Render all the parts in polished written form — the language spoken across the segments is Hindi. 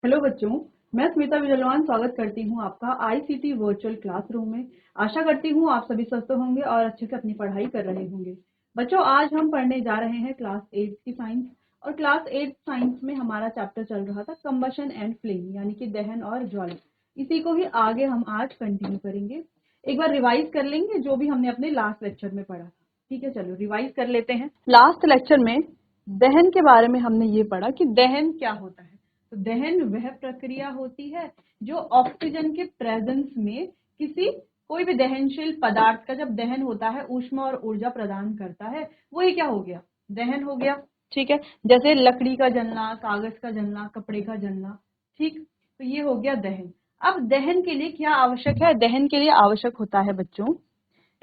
हेलो बच्चों, मैं स्मिता विजयलवान स्वागत करती हूँ आपका आईसीटी वर्चुअल क्लासरूम में। आशा करती हूँ आप सभी स्वस्थ होंगे और अच्छे से अपनी पढ़ाई कर रहे होंगे। बच्चों, आज हम पढ़ने जा रहे हैं क्लास 8 की साइंस। और क्लास 8 साइंस में हमारा चैप्टर चल रहा था कंबशन एंड फ्लेम, यानी कि दहन और ज्वाला। इसी को ही आगे हम आज कंटिन्यू करेंगे। एक बार रिवाइज कर लेंगे जो भी हमने अपने लास्ट लेक्चर में पढ़ा था। ठीक है, चलो रिवाइज कर लेते हैं। लास्ट लेक्चर में दहन के बारे में हमने ये पढ़ा कि दहन क्या होता है। तो दहन वह प्रक्रिया होती है जो ऑक्सीजन के प्रेजेंस में किसी कोई भी दहनशील पदार्थ का जब दहन होता है ऊष्मा और ऊर्जा प्रदान करता है, वो ही क्या हो गया, दहन हो गया। ठीक है, जैसे लकड़ी का जलना, कागज का जलना, कपड़े का जलना। ठीक, तो ये हो गया दहन। अब दहन के लिए क्या आवश्यक है? दहन के लिए आवश्यक होता है बच्चों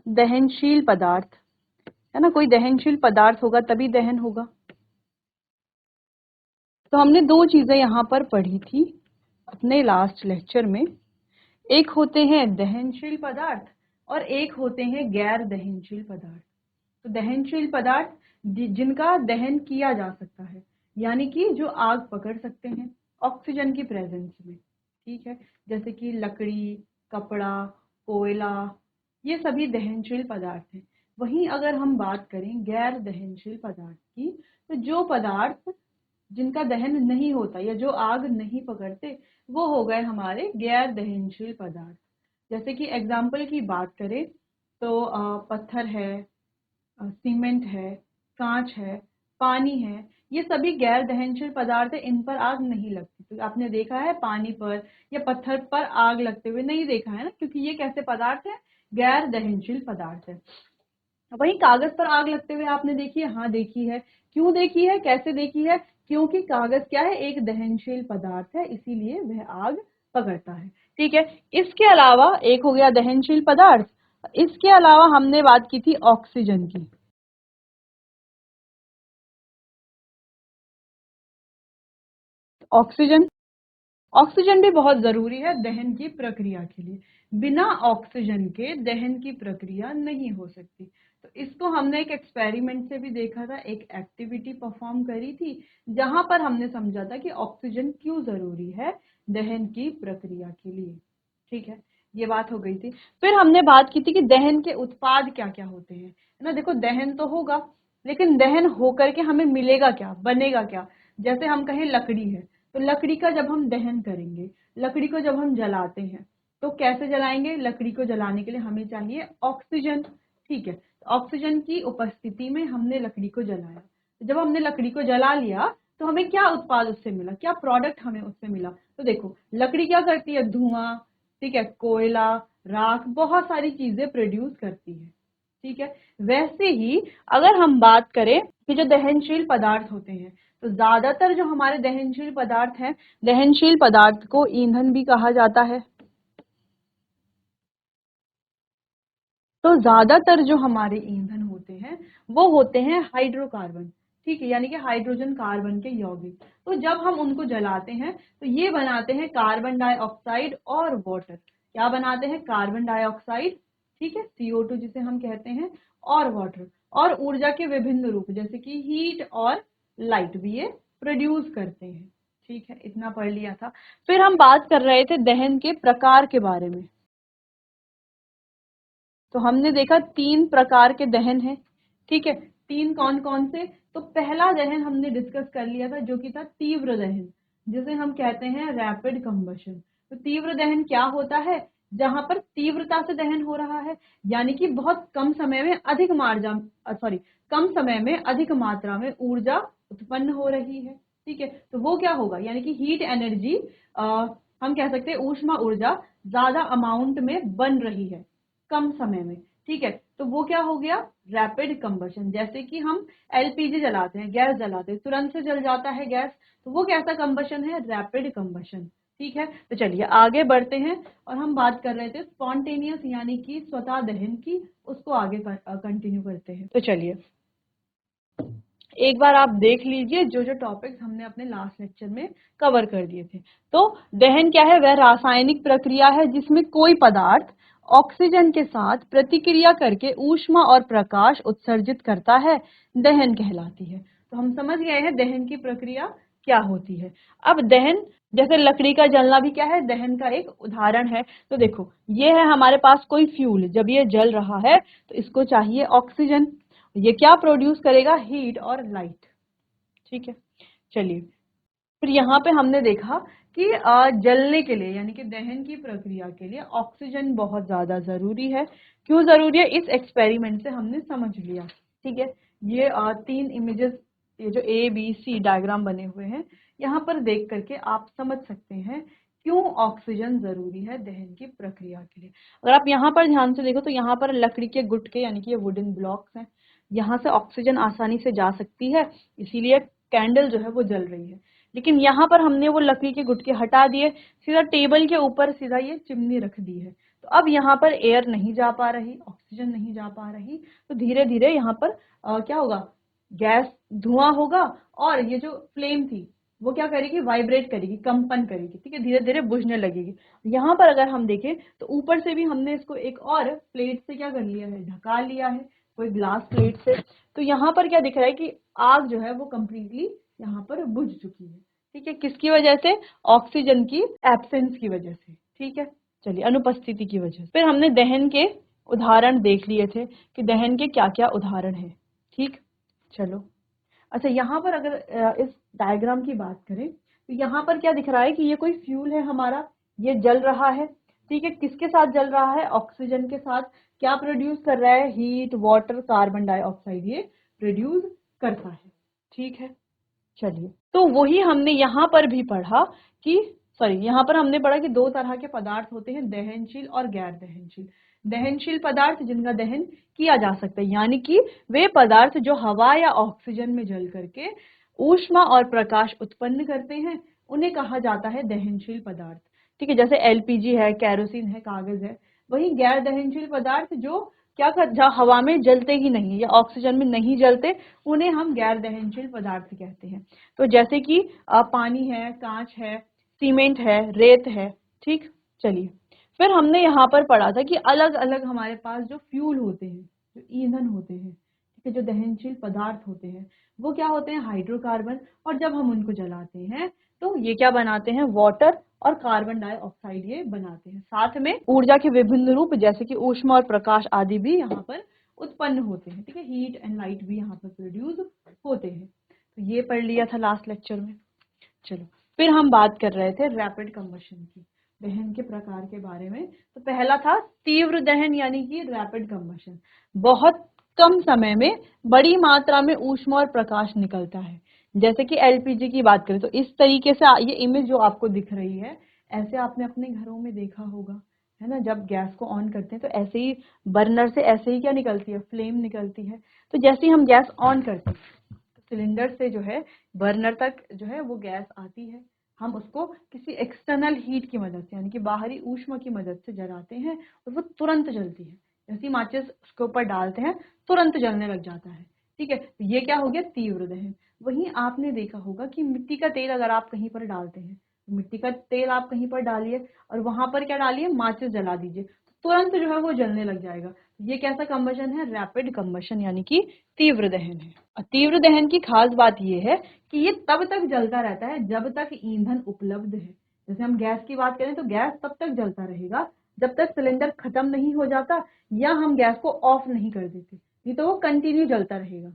दहनशील पदार्थ, है ना। कोई दहनशील पदार्थ होगा तभी दहन होगा। तो हमने दो चीजें यहाँ पर पढ़ी थी अपने लास्ट लेक्चर में। एक होते हैं दहनशील पदार्थ और एक होते हैं गैर दहनशील पदार्थ। तो दहनशील पदार्थ जिनका दहन किया जा सकता है, यानी कि जो आग पकड़ सकते हैं ऑक्सीजन की प्रेजेंस में। ठीक है, जैसे कि लकड़ी, कपड़ा, कोयला, ये सभी दहनशील पदार्थ हैं। वहीं अगर हम बात करें गैर दहनशील पदार्थ की, तो जो पदार्थ जिनका दहन नहीं होता या जो आग नहीं पकड़ते, वो हो गए हमारे गैर दहनशील पदार्थ। जैसे कि एग्जाम्पल की बात करें तो पत्थर है, सीमेंट है, कांच है, पानी है, ये सभी गैर दहनशील पदार्थ है। इन पर आग नहीं लगती। तो आपने देखा है पानी पर या पत्थर पर आग लगते हुए? नहीं देखा है ना, क्योंकि ये कैसे पदार्थ है, गैर दहनशील पदार्थ है। वहीं कागज पर आग लगते हुए आपने देखी है? हाँ देखी है। क्यों देखी है, कैसे देखी है? क्योंकि कागज क्या है, एक दहनशील पदार्थ है, इसीलिए वह आग पकड़ता है। ठीक है, इसके अलावा एक हो गया दहनशील पदार्थ। इसके अलावा हमने बात की थी ऑक्सीजन की। ऑक्सीजन ऑक्सीजन भी बहुत जरूरी है दहन की प्रक्रिया के लिए। बिना ऑक्सीजन के दहन की प्रक्रिया नहीं हो सकती। तो इसको हमने एक एक्सपेरिमेंट से भी देखा था, एक एक्टिविटी परफॉर्म करी थी, जहां पर हमने समझा था कि ऑक्सीजन क्यों जरूरी है दहन की प्रक्रिया के लिए। ठीक है, ये बात हो गई थी। फिर हमने बात की थी कि दहन के उत्पाद क्या क्या होते हैं, है ना। देखो, दहन तो होगा, लेकिन दहन होकर के हमें मिलेगा क्या, बनेगा क्या? जैसे हम कहें लकड़ी है, तो लकड़ी का जब हम दहन करेंगे, लकड़ी को जब हम जलाते हैं, तो कैसे जलाएंगे? लकड़ी को जलाने के लिए हमें चाहिए ऑक्सीजन। ठीक है, तो ऑक्सीजन की उपस्थिति में हमने लकड़ी को जलाया। जब हमने लकड़ी को जला लिया तो हमें क्या उत्पाद उससे मिला, क्या प्रोडक्ट हमें उससे मिला? तो देखो, लकड़ी क्या करती है, धुआं, ठीक है, कोयला, राख, बहुत सारी चीजें प्रोड्यूस करती है। ठीक है, वैसे ही अगर हम बात करें कि जो दहनशील पदार्थ होते हैं, तो ज्यादातर जो हमारे दहनशील पदार्थ हैं, दहनशील पदार्थ को ईंधन भी कहा जाता है। तो ज्यादातर जो हमारे ईंधन होते हैं वो होते हैं हाइड्रोकार्बन। ठीक है, यानी कि हाइड्रोजन कार्बन के यौगिक। तो जब हम उनको जलाते हैं तो ये बनाते हैं कार्बन डाइऑक्साइड और वाटर। क्या बनाते हैं? कार्बन डाइऑक्साइड, ठीक है, CO2 जिसे हम कहते हैं, और वाटर। और ऊर्जा के विभिन्न रूप जैसे कि हीट और लाइट भी ये प्रोड्यूस करते हैं। ठीक है, इतना पढ़ लिया था। फिर हम बात कर रहे थे दहन के प्रकार के बारे में। तो हमने देखा 3 प्रकार के दहन हैं। ठीक है, 3 कौन कौन से? तो पहला दहन हमने डिस्कस कर लिया था जो कि था तीव्र दहन, जिसे हम कहते हैं रैपिड कंबशन। तो तीव्र दहन क्या होता है? जहां पर तीव्रता से दहन हो रहा है, यानी कि बहुत कम समय में अधिक कम समय में अधिक मात्रा में ऊर्जा उत्पन्न हो रही है। ठीक है, तो वो क्या होगा, यानी कि हीट एनर्जी, हम कह सकते हैं ऊष्मा ऊर्जा ज्यादा अमाउंट में बन रही है कम समय में। ठीक है, तो वो क्या हो गया, रैपिड कंबशन। जैसे कि हम LPG जलाते हैं, गैस जलाते हैं, तुरंत से जल जाता है गैस, तो वो कैसा कंबशन है, रैपिड कंबशन। ठीक है, तो चलिए आगे बढ़ते हैं। और हम बात कर रहे थे स्पॉन्टेनियस यानी कि स्वतः दहन की, उसको आगे कंटिन्यू करते हैं। तो चलिए एक बार आप देख लीजिए जो जो टॉपिक्स हमने अपने लास्ट लेक्चर में कवर कर दिए थे। तो दहन क्या है? वह रासायनिक प्रक्रिया है जिसमें कोई पदार्थ ऑक्सीजन के साथ प्रतिक्रिया करके ऊष्मा और प्रकाश उत्सर्जित करता है, दहन कहलाती है। तो हम समझ गए हैं दहन की प्रक्रिया क्या होती है। अब दहन, जैसे लकड़ी का जलना भी क्या है, दहन का एक उदाहरण है। तो देखो ये है हमारे पास कोई फ्यूल, जब ये जल रहा है तो इसको चाहिए ऑक्सीजन, ये क्या प्रोड्यूस करेगा, हीट और लाइट। ठीक है, चलिए फिर यहाँ पे हमने देखा कि जलने के लिए यानी कि दहन की प्रक्रिया के लिए ऑक्सीजन बहुत ज्यादा जरूरी है। क्यों जरूरी है, इस एक्सपेरिमेंट से हमने समझ लिया। ठीक है, ये तीन इमेजेस, ये जो ए बी सी डायग्राम बने हुए हैं, यहाँ पर देख करके आप समझ सकते हैं क्यों ऑक्सीजन जरूरी है दहन की प्रक्रिया के लिए। अगर आप यहाँ पर ध्यान से देखो तो यहाँ पर लकड़ी के गुटके यानी कि ये वुडन ब्लॉक्स हैं, यहाँ से ऑक्सीजन आसानी से जा सकती है, इसीलिए कैंडल जो है वो जल रही है। लेकिन यहाँ पर हमने वो लकड़ी के गुटके हटा दिए, सीधा टेबल के ऊपर सीधा ये चिमनी रख दी है, तो अब यहाँ पर एयर नहीं जा पा रही, ऑक्सीजन नहीं जा पा रही, तो धीरे धीरे यहाँ पर क्या होगा, गैस धुआं होगा, और ये जो फ्लेम थी वो क्या करेगी, वाइब्रेट करेगी, कंपन करेगी। ठीक है, धीरे धीरे बुझने लगेगी। यहाँ पर अगर हम देखें तो ऊपर से भी हमने इसको एक और प्लेट से क्या कर लिया है, ढका लिया है, कोई ग्लास प्लेट से। तो यहाँ पर क्या दिख रहा है कि आग जो है वो कंप्लीटली यहाँ पर बुझ चुकी है। ठीक है, किसकी वजह से, ऑक्सीजन की एब्सेंस की वजह से। ठीक है, चलिए, अनुपस्थिति की वजह से। फिर हमने दहन के उदाहरण देख लिए थे कि दहन के क्या क्या उदाहरण है। ठीक, चलो अच्छा, यहाँ पर अगर इस डायग्राम की बात करें तो यहाँ पर क्या दिख रहा है कि ये कोई फ्यूल है हमारा, ये जल रहा है। ठीक है, किसके साथ जल रहा है, ऑक्सीजन के साथ। क्या प्रोड्यूस कर रहा है, हीट, वाटर, कार्बन डाइऑक्साइड ये प्रोड्यूस करता है। ठीक है, चलिए, तो वही हमने यहाँ पर भी पढ़ा कि, सॉरी, यहाँ पर हमने पढ़ा कि दो तरह के पदार्थ होते हैं, दहनशील और गैर दहनशील। दहनशील पदार्थ जिनका दहन किया जा सकता है, यानी कि वे पदार्थ जो हवा या ऑक्सीजन में जल करके ऊष्मा और प्रकाश उत्पन्न करते हैं, उन्हें कहा जाता है दहनशील पदार्थ। ठीक है, जैसे एलपीजी है, कैरोसिन है, कागज है। वही गैर दहनशील पदार्थ जो क्या कर, जहाँ हवा में जलते ही नहीं या ऑक्सीजन में नहीं जलते, उन्हें हम गैर दहनशील पदार्थ कहते हैं। तो जैसे कि पानी है, कांच है, सीमेंट है, रेत है। ठीक, चलिए, फिर हमने यहाँ पर पढ़ा था कि अलग अलग हमारे पास जो फ्यूल होते हैं, जो ईंधन होते हैं, ठीक है, जो दहनशील पदार्थ होते हैं, वो क्या होते हैं, हाइड्रोकार्बन। और जब हम उनको जलाते हैं तो ये क्या बनाते हैं, वाटर और कार्बन डाइऑक्साइड ये बनाते हैं। साथ में ऊर्जा के विभिन्न रूप जैसे कि ऊष्मा और प्रकाश आदि भी यहाँ पर उत्पन्न होते हैं। ठीक है, हीट एंड लाइट भी यहाँ पर प्रोड्यूस होते हैं। तो ये पढ़ लिया था लास्ट लेक्चर में। चलो, फिर हम बात कर रहे थे रैपिड कंबशन की, दहन के प्रकार के बारे में। तो पहला था तीव्र दहन यानी कि रैपिड कंबशन। बहुत कम समय में बड़ी मात्रा में ऊष्मा और प्रकाश निकलता है। जैसे कि एलपीजी की बात करें तो इस तरीके से ये इमेज जो आपको दिख रही है, ऐसे आपने अपने घरों में देखा होगा, है ना, जब गैस को ऑन करते हैं तो ऐसे ही बर्नर से ऐसे ही क्या निकलती है, फ्लेम निकलती है। तो जैसे ही हम गैस ऑन करते हैं तो सिलेंडर से जो है बर्नर तक जो है वो गैस आती है। हम उसको किसी एक्सटर्नल हीट की मदद से यानी कि बाहरी ऊष्मा की मदद से जलाते हैं और वो तुरंत जलती है। जैसे ही माचिस उसके ऊपर डालते हैं तुरंत जलने लग जाता है। ठीक है, तो ये क्या हो गया, तीव्र दहन। वहीं आपने देखा होगा कि मिट्टी का तेल अगर आप कहीं पर डालते हैं, तो मिट्टी का तेल आप कहीं पर डालिए और वहां पर क्या डालिए, माचिस जला दीजिए, तो तुरंत जो है वो जलने लग जाएगा। ये कैसा कंबशन है, रैपिड कंबशन यानी कि तीव्र दहन है। और तीव्र दहन की खास बात यह है कि ये तब तक जलता रहता है जब तक ईंधन उपलब्ध है। जैसे हम गैस की बात करें तो गैस तब तक जलता रहेगा जब तक सिलेंडर खत्म नहीं हो जाता या हम गैस को ऑफ नहीं कर देते, नहीं तो वो कंटिन्यू जलता रहेगा।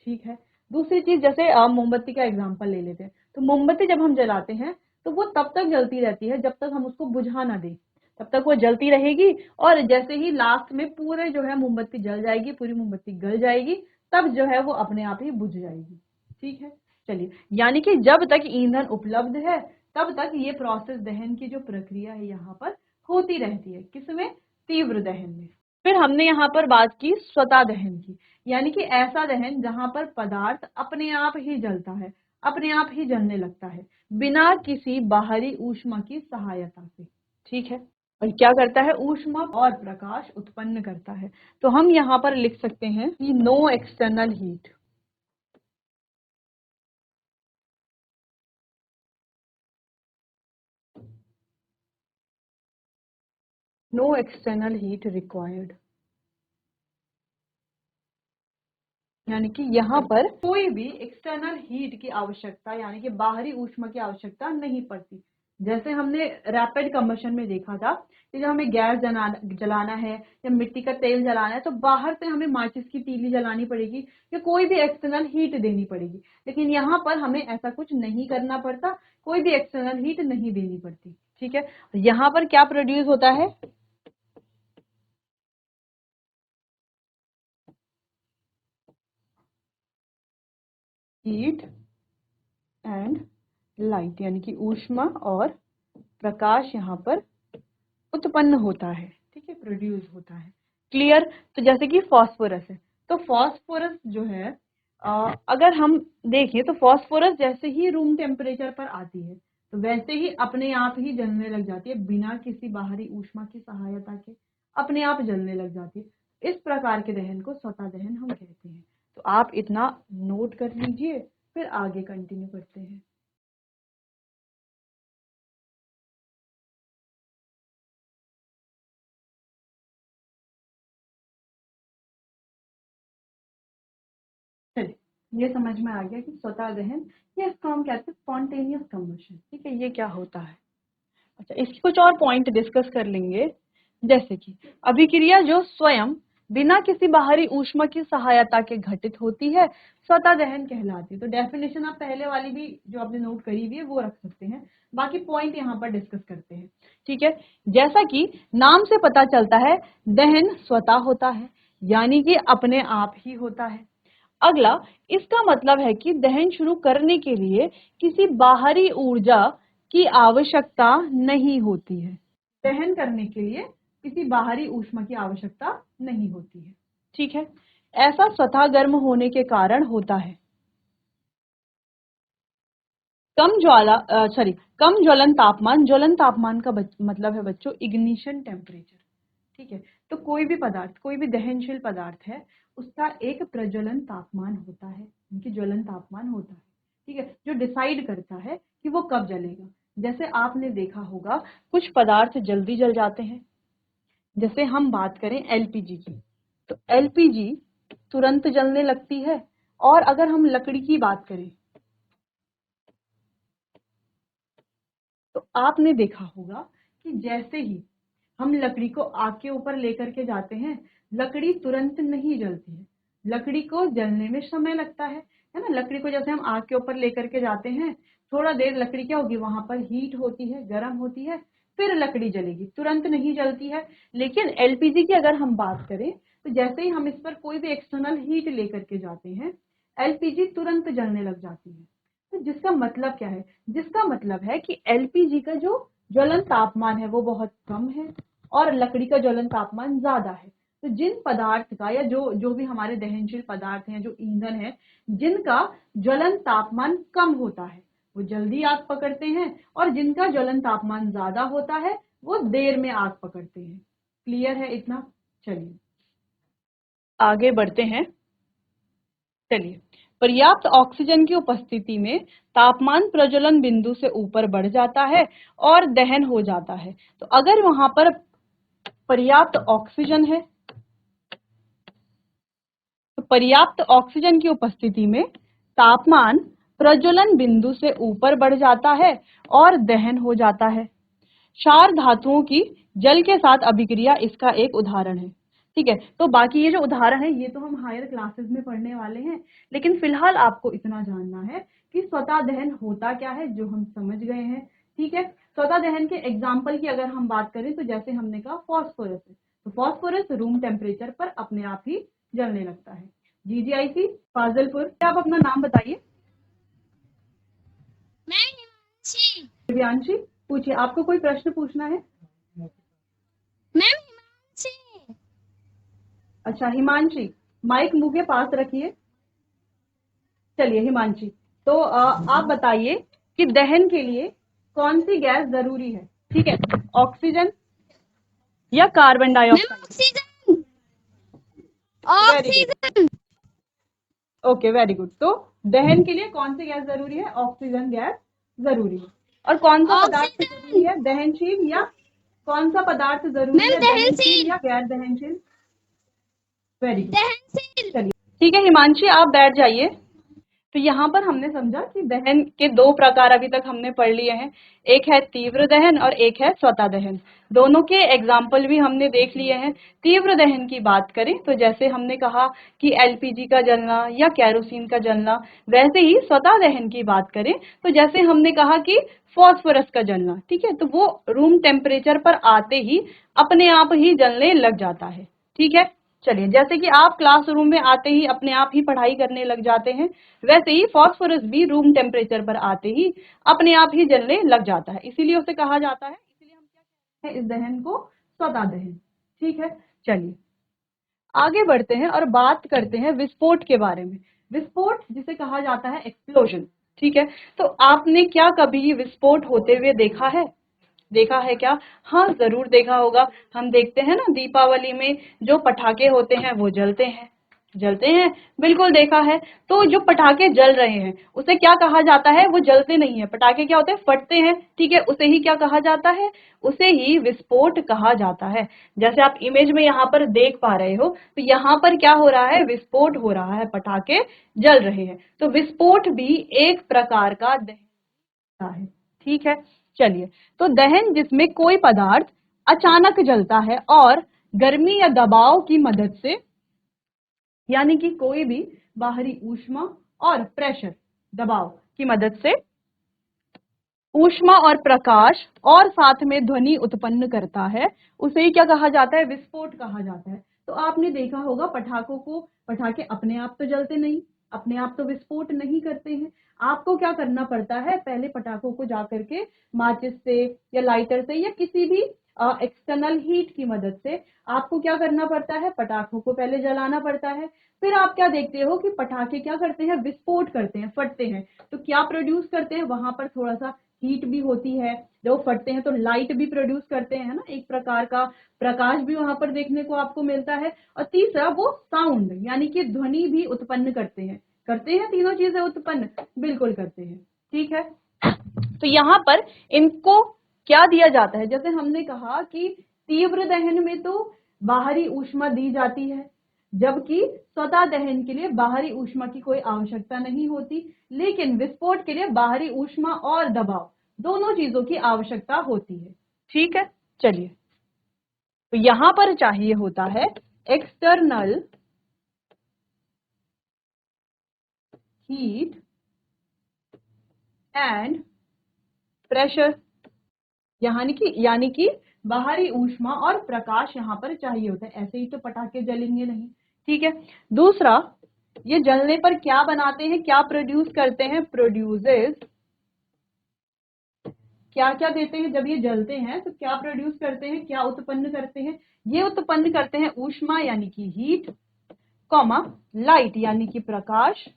ठीक है, दूसरी चीज, जैसे मोमबत्ती का एग्जांपल ले लेते हैं, तो मोमबत्ती जब हम जलाते हैं तो वो तब तक जलती रहती है जब तक हम उसको बुझा ना दें, तब तक वो जलती रहेगी। और जैसे ही लास्ट में पूरे जो है मोमबत्ती जल जाएगी, पूरी मोमबत्ती गल जाएगी, तब जो है वो अपने आप ही बुझ जाएगी। ठीक है, चलिए, यानी कि जब तक ईंधन उपलब्ध है तब तक ये प्रोसेस, दहन की जो प्रक्रिया है यहाँ पर होती रहती है। किसमें, तीव्र दहन में। फिर हमने यहाँ पर बात की स्वतः दहन की, यानी कि ऐसा दहन जहां पर पदार्थ अपने आप ही जलता है, अपने आप ही जलने लगता है, बिना किसी बाहरी ऊष्मा की सहायता से। ठीक है, और क्या करता है, ऊष्मा और प्रकाश उत्पन्न करता है। तो हम यहाँ पर लिख सकते हैं कि no external heat, no external heat required. यानी कि यहाँ पर कोई भी एक्सटर्नल हीट की आवश्यकता यानी कि बाहरी ऊष्मा की आवश्यकता नहीं पड़ती। जैसे हमने रैपिड कंबशन में देखा था कि जब हमें गैस जलाना है या मिट्टी का तेल जलाना है तो बाहर से हमें माचिस की तीली जलानी पड़ेगी या कोई भी एक्सटर्नल हीट देनी पड़ेगी, लेकिन यहाँ पर हमें ऐसा कुछ नहीं करना पड़ता, कोई भी एक्सटर्नल हीट नहीं देनी पड़ती। ठीक है, यहाँ पर क्या प्रोड्यूस होता है? हीट एंड लाइट, यानी कि ऊष्मा और प्रकाश यहाँ पर उत्पन्न होता है। ठीक है, प्रोड्यूस होता है। क्लियर? तो जैसे कि फॉस्फोरस है, तो फॉस्फोरस जो है अगर हम देखें तो फॉस्फोरस जैसे ही रूम टेम्परेचर पर आती है तो वैसे ही अपने आप ही जलने लग जाती है, बिना किसी बाहरी ऊष्मा की सहायता के अपने आप जलने लग जाती है। इस प्रकार के दहन को स्वतः दहन हम कहते हैं। तो आप इतना नोट कर लीजिए, फिर आगे कंटिन्यू करते हैं। चलिए, ये समझ में आ गया कि स्वतः दहन या इसको हम कहते हैं स्पॉन्टेनियस कम्बशन। ठीक है, ये क्या होता है? अच्छा, इसके कुछ और पॉइंट डिस्कस कर लेंगे, जैसे कि अभिक्रिया जो स्वयं बिना किसी बाहरी ऊष्मा की सहायता के घटित होती है स्वतः दहन कहलाती है। तो डेफिनेशन आप पहले वाली भी जो आपने नोट करी हुई है वो रख सकते हैं, बाकी पॉइंट यहाँ पर डिस्कस करते हैं। ठीक है, जैसा कि नाम से पता चलता है दहन स्वतः होता है, यानी कि अपने आप ही होता है। अगला, इसका मतलब है कि दहन शुरू करने के लिए किसी बाहरी ऊर्जा की आवश्यकता नहीं होती है। दहन करने के लिए किसी बाहरी ऊष्मा की आवश्यकता नहीं होती है। ठीक है, ऐसा स्वतः गर्म होने के कारण होता है। कम ज्वलन तापमान, ज्वलन तापमान का मतलब है बच्चों इग्निशन टेम्परेचर। ठीक है, तो कोई भी पदार्थ, कोई भी दहनशील पदार्थ है, उसका एक प्रज्वलन तापमान होता है, उनकी ज्वलन तापमान होता है। ठीक है, जो डिसाइड करता है कि वो कब जलेगा। जैसे आपने देखा होगा कुछ पदार्थ जल्दी जल जाते हैं, जैसे हम बात करें एलपीजी की, तो एलपीजी तुरंत जलने लगती है। और अगर हम लकड़ी की बात करें तो आपने देखा होगा कि जैसे ही हम लकड़ी को आग के ऊपर लेकर के जाते हैं, लकड़ी तुरंत नहीं जलती है, लकड़ी को जलने में समय लगता है ना। लकड़ी को जैसे हम आग के ऊपर लेकर के जाते हैं, थोड़ा देर लकड़ी क्या होगी, वहां पर हीट होती है, गर्म होती है, फिर लकड़ी जलेगी, तुरंत नहीं जलती है। लेकिन एलपीजी की अगर हम बात करें तो जैसे ही हम इस पर कोई भी एक्सटर्नल हीट लेकर के जाते हैं, एलपीजी तुरंत जलने लग जाती है। तो जिसका मतलब क्या है? जिसका मतलब है कि एलपीजी का जो ज्वलन तापमान है वो बहुत कम है और लकड़ी का ज्वलन तापमान ज्यादा है। तो जिन पदार्थ का या जो जो भी हमारे दहनशील पदार्थ हैं, जो ईंधन है, जिनका ज्वलन तापमान कम होता है वो जल्दी आग पकड़ते हैं, और जिनका ज्वलन तापमान ज्यादा होता है वो देर में आग पकड़ते हैं। क्लियर है इतना? चलिए आगे बढ़ते हैं। चलिए, पर्याप्त ऑक्सीजन की उपस्थिति में तापमान प्रज्वलन बिंदु से ऊपर बढ़ जाता है और दहन हो जाता है। तो अगर वहां पर पर्याप्त ऑक्सीजन है तो पर्याप्त ऑक्सीजन की उपस्थिति में तापमान प्रज्वलन बिंदु से ऊपर बढ़ जाता है और दहन हो जाता है। क्षार धातुओं की जल के साथ अभिक्रिया इसका एक उदाहरण है। ठीक है, तो बाकी ये जो उदाहरण है ये तो हम हायर क्लासेस में पढ़ने वाले हैं, लेकिन फिलहाल आपको इतना जानना है कि स्वतः दहन होता क्या है, जो हम समझ गए हैं। ठीक है, स्वतः दहन के एग्जाम्पल की अगर हम बात करें तो जैसे हमने कहा फॉस्फोरस है, तो फॉस्फोरस रूम टेम्परेचर पर अपने आप ही जलने लगता है। जीजीआईसी फाजिलपुर, क्या आप अपना नाम बताइए? दिव्यांशी, पूछिए, आपको कोई प्रश्न पूछना है? मैम हिमांशी। अच्छा हिमांशी, माइक मुंह के पास रखिए। चलिए हिमांशी, तो आप बताइए कि दहन के लिए कौन सी गैस जरूरी है? ठीक है, ऑक्सीजन या carbon dioxide? Oxygen. Very good, oxygen. Okay very good. तो दहन के लिए कौन सी गैस जरूरी है? ऑक्सीजन गैस जरूरी है। और कौन सा पदार्थ जरूरी है? दहनशील या कौन सा पदार्थ जरूरी मैम है? दहनशील दहनशील। या गैर दहनशील? Very good. दहनशील। चलिए ठीक है हिमांशी, आप बैठ जाइए। तो यहाँ पर हमने समझा कि दहन के दो प्रकार अभी तक हमने पढ़ लिए हैं, एक है तीव्र दहन और एक है स्वतः दहन। दोनों के एग्जाम्पल भी हमने देख लिए हैं। तीव्र दहन की बात करें तो जैसे हमने कहा कि एलपीजी का जलना या केरोसिन का जलना, वैसे ही स्वतः दहन की बात करें तो जैसे हमने कहा कि फॉस्फोरस का जलना, ठीक है, तो वो रूम टेम्परेचर पर आते ही अपने आप ही जलने लग जाता है। ठीक है, चलिए, जैसे कि आप क्लासरूम में आते ही अपने आप ही पढ़ाई करने लग जाते हैं, वैसे ही फॉस्फोरस भी रूम टेम्परेचर पर आते ही अपने आप ही जलने लग जाता है, इसीलिए उसे कहा जाता है, इसीलिए हम क्या कहते हैं इस दहन को, स्वतः दहन। ठीक है, चलिए आगे बढ़ते हैं और बात करते हैं विस्फोट के बारे में। विस्फोट जिसे कहा जाता है एक्सप्लोजन। ठीक है, तो आपने क्या कभी विस्फोट होते हुए देखा है? देखा है क्या? हाँ जरूर देखा होगा। हम देखते हैं ना दीपावली में जो पटाखे होते हैं वो जलते हैं, जलते हैं, बिल्कुल देखा है। तो जो पटाखे जल रहे हैं उसे क्या कहा जाता है? वो जलते नहीं है, पटाखे क्या होते हैं, फटते हैं। ठीक है, उसे ही क्या कहा जाता है? उसे ही विस्फोट कहा जाता है। जैसे आप इमेज में यहाँ पर देख पा रहे हो, तो यहाँ पर क्या हो रहा है? विस्फोट हो रहा है, पटाखे जल रहे हैं। तो विस्फोट भी एक प्रकार का दहन है। ठीक है, चलिए, तो दहन जिसमें कोई पदार्थ अचानक जलता है और गर्मी या दबाव की मदद से, यानी कि कोई भी बाहरी ऊष्मा और प्रेशर, दबाव की मदद से ऊष्मा और प्रकाश और साथ में ध्वनि उत्पन्न करता है, उसे ही क्या कहा जाता है? विस्फोट कहा जाता है। तो आपने देखा होगा पटाखों को, पटाखे अपने आप तो जलते नहीं, अपने आप तो विस्फोट नहीं करते हैं। आपको क्या करना पड़ता है? पहले पटाखों को जाकर के माचिस से या लाइटर से या किसी भी एक्सटर्नल हीट की मदद से आपको क्या करना पड़ता है? पटाखों को पहले जलाना पड़ता है। फिर आप क्या देखते हो कि पटाखे क्या करते हैं? विस्फोट करते हैं, फटते हैं। तो क्या प्रोड्यूस करते हैं? वहां पर थोड़ा सा हीट भी होती है, जब फटते हैं तो लाइट भी प्रोड्यूस करते हैं ना, एक प्रकार का प्रकाश भी वहां पर देखने को आपको मिलता है। और तीसरा वो साउंड यानी कि ध्वनि भी उत्पन्न करते हैं। करते हैं तीनों चीजें उत्पन्न, बिल्कुल करते हैं। ठीक है, तो यहाँ पर इनको क्या दिया जाता है? जैसे हमने कहा कि तीव्र दहन में तो बाहरी ऊष्मा दी जाती है, जबकि स्वतः दहन के लिए बाहरी ऊष्मा की कोई आवश्यकता नहीं होती, लेकिन विस्फोट के लिए बाहरी ऊष्मा और दबाव दोनों चीजों की आवश्यकता होती है। ठीक है, चलिए, तो यहां पर चाहिए होता है एक्सटर्नल हीट एंड प्रेशर, यानी कि बाहरी ऊष्मा और प्रकाश यहां पर चाहिए होता है, ऐसे ही तो पटाखे जलेंगे नहीं। ठीक है, दूसरा, ये जलने पर क्या बनाते हैं, क्या प्रोड्यूस करते हैं? प्रोड्यूसेस, क्या क्या देते हैं जब ये जलते हैं? तो क्या प्रोड्यूस करते हैं, क्या उत्पन्न करते हैं? ये उत्पन्न करते हैं ऊष्मा यानी कि हीट, कॉमा लाइट यानी कि प्रकाश,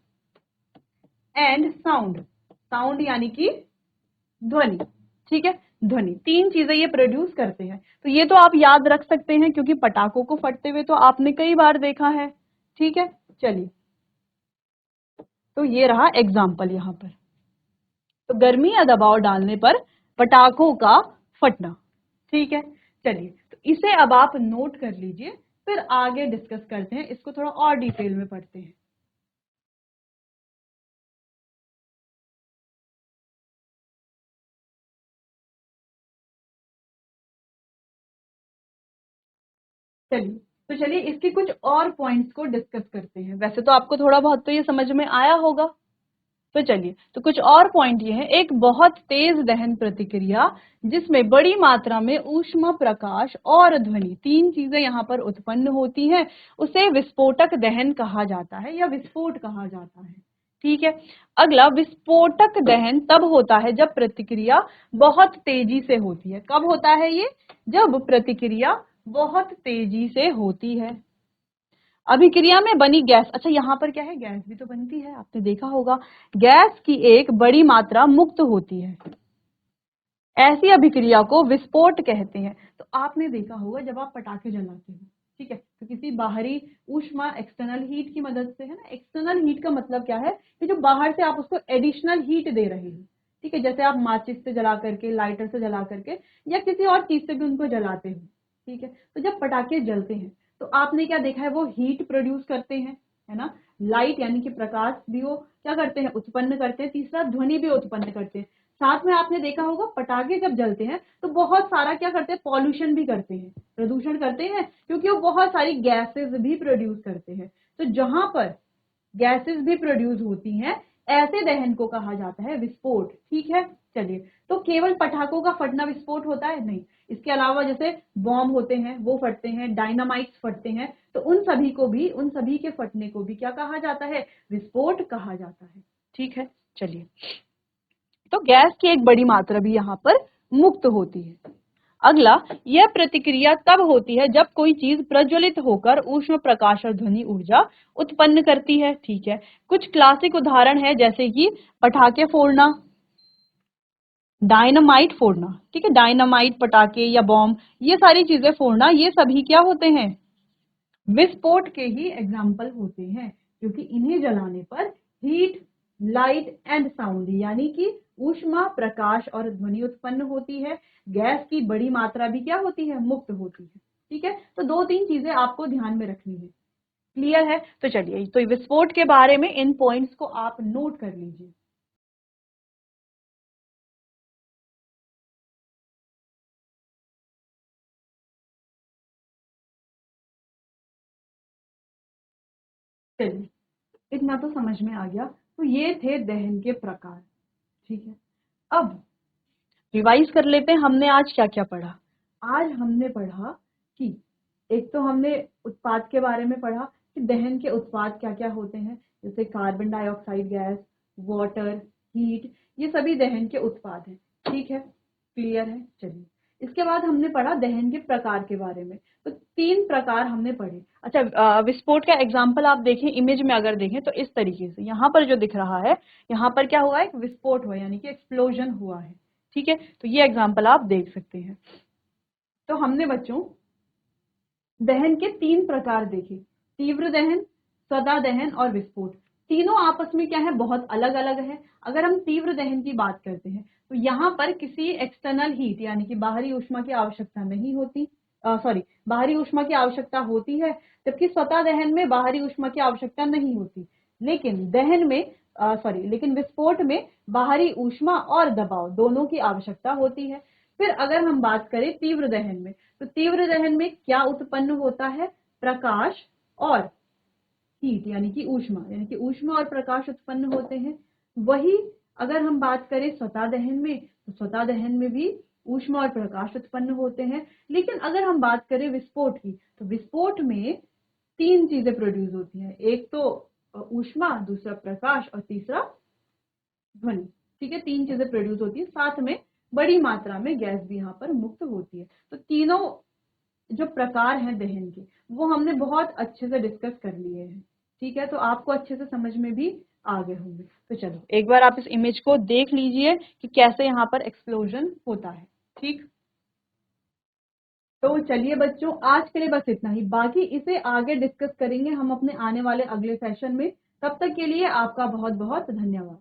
एंड साउंड, साउंड यानी कि ध्वनि। ठीक है, ध्वनि, तीन चीजें ये प्रोड्यूस करते हैं। तो ये तो आप याद रख सकते हैं क्योंकि पटाखों को फटते हुए तो आपने कई बार देखा है। ठीक है, चलिए, तो ये रहा एग्जाम्पल यहां पर। तो गर्मी या दबाव डालने पर पटाखों का फटना। ठीक है, चलिए, तो इसे अब आप नोट कर लीजिए, फिर आगे डिस्कस करते हैं, इसको थोड़ा और डिटेल में पढ़ते हैं। चलिए, तो चलिए इसके कुछ और पॉइंट्स को डिस्कस करते हैं। वैसे तो आपको थोड़ा बहुत तो ये समझ में आया होगा, तो चलिए, तो कुछ और पॉइंट ये है, एक बहुत तेज दहन प्रतिक्रिया जिसमें बड़ी मात्रा में ऊष्मा, प्रकाश और ध्वनि, तीन चीजें यहाँ पर उत्पन्न होती हैं, उसे विस्फोटक दहन कहा जाता है या विस्फोट कहा जाता है। ठीक है, अगला, विस्फोटक दहन तब होता है जब प्रतिक्रिया बहुत तेजी से होती है। कब होता है ये? जब प्रतिक्रिया बहुत तेजी से होती है। अभिक्रिया में बनी गैस, अच्छा यहाँ पर क्या है, गैस भी तो बनती है, आपने देखा होगा, गैस की एक बड़ी मात्रा मुक्त होती है, ऐसी अभिक्रिया को विस्फोट कहते हैं। तो आपने देखा होगा जब आप पटाखे जलाते हो, ठीक है, तो किसी बाहरी ऊष्मा, एक्सटर्नल हीट की मदद से, है ना, एक्सटर्नल हीट का मतलब क्या है कि जो बाहर से आप उसको एडिशनल हीट दे रहे हो। ठीक है, जैसे आप माचिस से जला करके, लाइटर से जला करके या किसी और चीज से भी उनको जलाते हो। ठीक है, तो जब पटाखे जलते हैं तो आपने क्या देखा है, वो हीट प्रोड्यूस करते हैं, है ना, लाइट यानी कि प्रकाश भी वो क्या करते हैं, उत्पन्न करते हैं। तीसरा, ध्वनि भी उत्पन्न करते हैं। साथ में आपने देखा होगा पटाखे जब जलते हैं तो बहुत सारा क्या करते हैं, पॉल्यूशन भी करते हैं, प्रदूषण करते हैं, क्योंकि वो बहुत सारी गैसेस भी प्रोड्यूस करते हैं। तो जहां पर गैसेस भी प्रोड्यूस होती हैं, ऐसे दहन को कहा जाता है विस्फोट। ठीक है, चलिए। तो केवल पटाखों का फटना विस्फोट होता है? नहीं, इसके अलावा जैसे बॉम्ब होते हैं वो फटते हैं, डायनामाइट्स फटते हैं, तो उन सभी के फटने को भी क्या कहा जाता है, विस्फोट कहा जाता है। ठीक है, चलिए। तो गैस की एक बड़ी मात्रा भी यहाँ पर मुक्त होती है। अगला, यह प्रतिक्रिया तब होती है जब कोई चीज प्रज्वलित होकर ऊष्म, प्रकाश और ध्वनि ऊर्जा उत्पन्न करती है। ठीक है, कुछ क्लासिक उदाहरण है जैसे कि पटाखे फोड़ना, डायनामाइट फोड़ना। ठीक है, डायनामाइट, पटाखे या बॉम्ब, ये सारी चीजें फोड़ना, ये सभी क्या होते हैं, विस्फोट के ही एग्जाम्पल होते हैं, क्योंकि इन्हें जलाने पर हीट, लाइट एंड साउंड यानी कि ऊष्मा, प्रकाश और ध्वनि उत्पन्न होती है। गैस की बड़ी मात्रा भी क्या होती है, मुक्त होती है। ठीक है, तो 2-3 चीजें आपको ध्यान में रखनी है। क्लियर है? तो चलिए, तो विस्फोट के बारे में इन पॉइंट्स को आप नोट कर लीजिए। चलिए, इतना तो समझ में आ गया। तो ये थे दहन के प्रकार। ठीक है, अब रिवाइज कर लेते हैं, हमने आज क्या क्या पढ़ा। आज हमने पढ़ा कि एक तो हमने उत्पाद के बारे में पढ़ा कि दहन के उत्पाद क्या क्या होते हैं, जैसे carbon dioxide gas, water, heat, ये सभी दहन के उत्पाद हैं। ठीक है, क्लियर है? चलिए, इसके बाद हमने पढ़ा दहन के प्रकार के बारे में। तो 3 प्रकार हमने पढ़े। अच्छा, विस्फोट का एग्जाम्पल आप देखें, इमेज में अगर देखें तो इस तरीके से यहाँ पर जो दिख रहा है, यहाँ पर क्या हुआ है, एक विस्फोट हुआ, यानी कि एक्सप्लोजन हुआ है। ठीक है, तो ये एग्जाम्पल आप देख सकते हैं। तो हमने बच्चों दहन के 3 प्रकार देखे, तीव्र दहन, सदा दहन और विस्फोट। तीनों आपस में क्या है, बहुत अलग अलग है। अगर हम तीव्र दहन की बात करते हैं तो यहाँ पर किसी एक्सटर्नल हीट यानी कि बाहरी ऊष्मा की आवश्यकता नहीं होती, बाहरी ऊष्मा की आवश्यकता होती है, जबकि स्वतः दहन में बाहरी ऊष्मा की आवश्यकता नहीं होती। लेकिन विस्फोट में बाहरी ऊष्मा और दबाव दोनों की आवश्यकता होती है। फिर अगर हम बात करें तीव्र दहन में, तो तीव्र दहन में क्या उत्पन्न होता है, प्रकाश और हीट यानी कि ऊष्मा और प्रकाश उत्पन्न होते हैं। वही अगर हम बात करें स्वतः दहन में, तो स्वतः दहन में भी ऊष्मा और प्रकाश उत्पन्न होते हैं। लेकिन अगर हम बात करें विस्फोट की, तो विस्फोट में 3 चीजें प्रोड्यूस होती हैं, एक तो ऊष्मा, दूसरा प्रकाश और तीसरा ध्वनि। ठीक है, 3 चीजें प्रोड्यूस होती है, साथ में बड़ी मात्रा में गैस भी यहाँ पर मुक्त होती है। तो तीनों जो प्रकार हैं दहन के, वो हमने बहुत अच्छे से डिस्कस कर लिए हैं। ठीक है, तो आपको अच्छे से समझ में भी आ गए होंगे। तो चलो, एक बार आप इस इमेज को देख लीजिए कि कैसे यहाँ पर एक्सप्लोजन होता है। ठीक, तो चलिए बच्चों, आज के लिए बस इतना ही, बाकी इसे आगे डिस्कस करेंगे हम अपने आने वाले अगले सेशन में। तब तक के लिए आपका बहुत बहुत धन्यवाद।